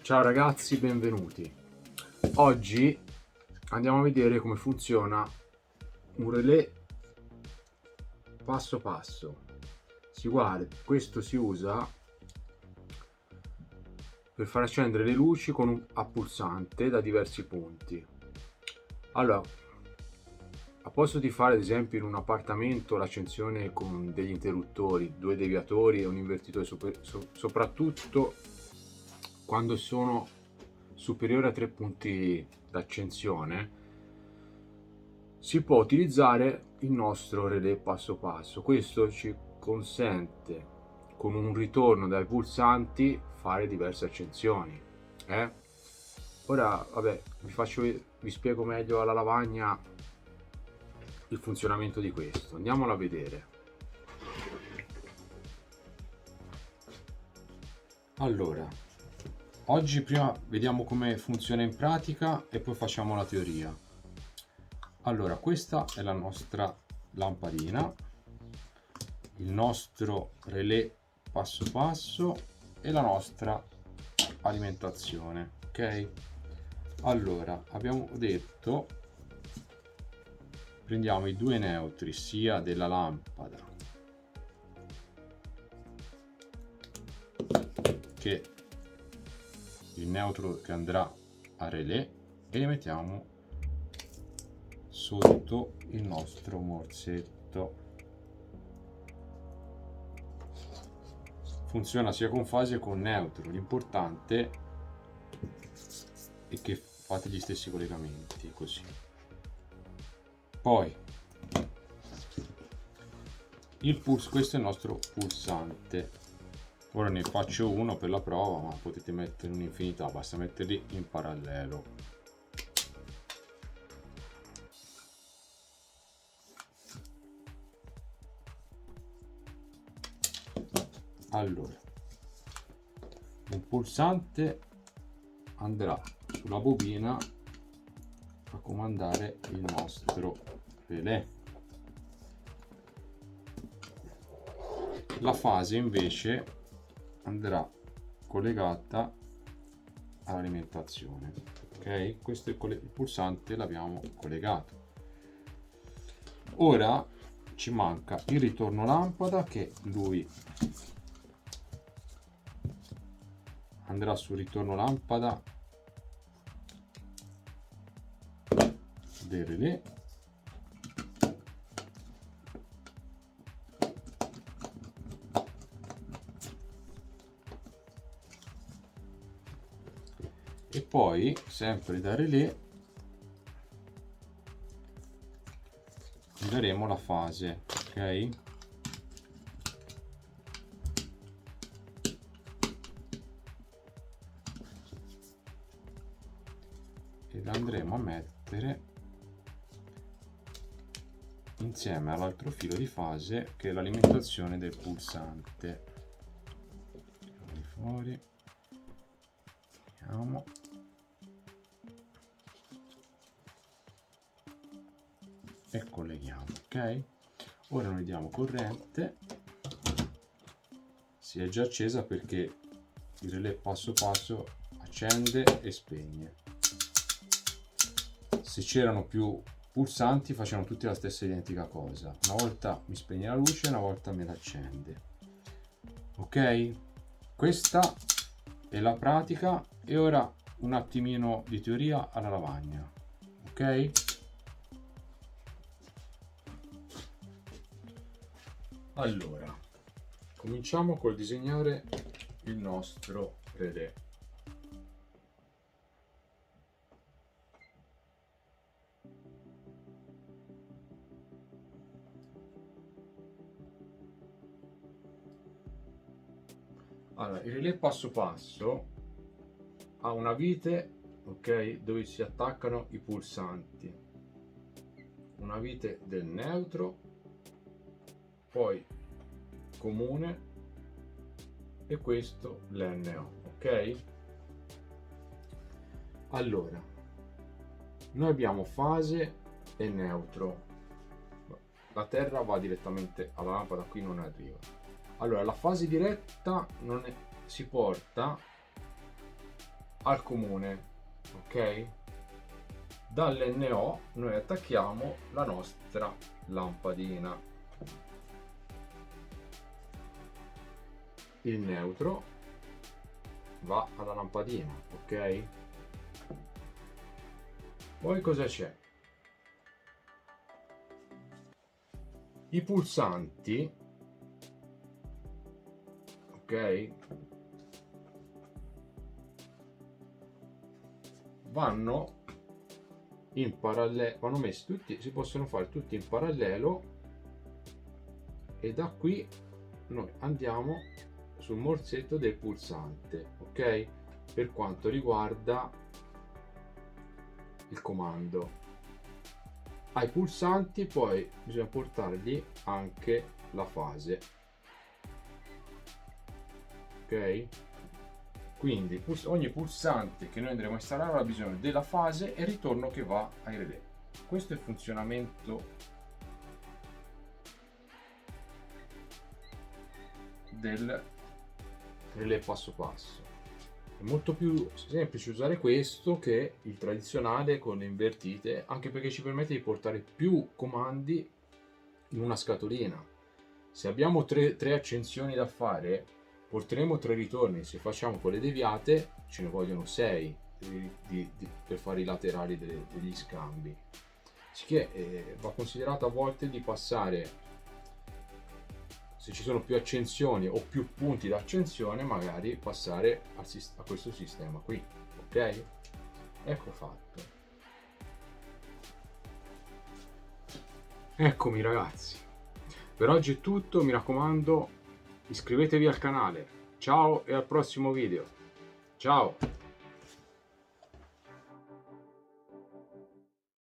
Ciao ragazzi, benvenuti. Oggi andiamo a vedere come funziona un relè passo passo. Questo si usa per far accendere le luci a pulsante da diversi punti. Allora, a posto di fare ad esempio in un appartamento l'accensione con degli interruttori, due deviatori e un invertitore soprattutto quando sono superiori a 3 punti d'accensione, si può utilizzare il nostro relè passo passo. Questo ci consente, con un ritorno dai pulsanti, fare diverse accensioni. Ora, vabbè, vi spiego meglio alla lavagna il funzionamento di questo. Andiamolo a vedere. Allora, oggi prima vediamo come funziona in pratica e poi facciamo la teoria. Allora, questa è la nostra lampadina, il nostro relè passo passo e la nostra alimentazione, ok? Allora, abbiamo detto, prendiamo i due neutri sia della lampada che il neutro che andrà a relè e li mettiamo sotto il nostro morsetto. Funziona sia con fase che con neutro, l'importante è che fate gli stessi collegamenti, così. Poi questo è il nostro pulsante. Ora ne faccio uno per la prova, ma potete mettere un'infinità, basta metterli in parallelo. Allora, un pulsante andrà sulla bobina a comandare il nostro relè. La fase invece andrà collegata all'alimentazione. Ok, questo è il pulsante, l'abbiamo collegato. Ora ci manca il ritorno lampada, che lui andrà sul ritorno lampada del relè e poi sempre da relè daremo la fase, ok? E la andremo a mettere insieme all'altro filo di fase che è l'alimentazione del pulsante. Fuori, vediamo. E colleghiamo, ok? Ora noi diamo corrente, si è già accesa perché il relè passo passo accende e spegne. Se c'erano più pulsanti facevano tutti la stessa identica cosa, una volta mi spegne la luce, una volta me la accende, ok? Questa è la pratica e ora un attimino di teoria alla lavagna, ok? Allora, cominciamo col disegnare il nostro relè. Allora, il relè passo passo ha una vite, ok, dove si attaccano i pulsanti, una vite del neutro, poi comune e questo l'NO, ok? Allora, noi abbiamo fase e neutro, la terra va direttamente alla lampada, qui non arriva. Allora, la fase diretta si porta al comune, ok? Dall'NO noi attacchiamo la nostra lampadina. Il neutro va alla lampadina, ok? Poi cosa c'è? I pulsanti, ok? Vanno in parallelo, vanno messi tutti, si possono fare tutti in parallelo, e da qui noi andiamo sul morsetto del pulsante, ok? Per quanto riguarda il comando. Ai pulsanti poi bisogna portargli anche la fase, ok? Quindi ogni pulsante che noi andremo a installare avrà bisogno della fase e il ritorno che va ai relè. Questo è il funzionamento del relè passo passo. È molto più semplice usare questo che il tradizionale con le invertite, anche perché ci permette di portare più comandi in una scatolina. Se abbiamo tre accensioni da fare, porteremo 3 ritorni. Se facciamo quelle deviate ce ne vogliono 6 per fare i laterali degli scambi. Sicché va considerato a volte di passare, se ci sono più accensioni o più punti d'accensione, magari passare a questo sistema qui, ok? Ecco fatto. Eccomi ragazzi, per oggi è tutto, mi raccomando iscrivetevi al canale. Ciao e al prossimo video. Ciao!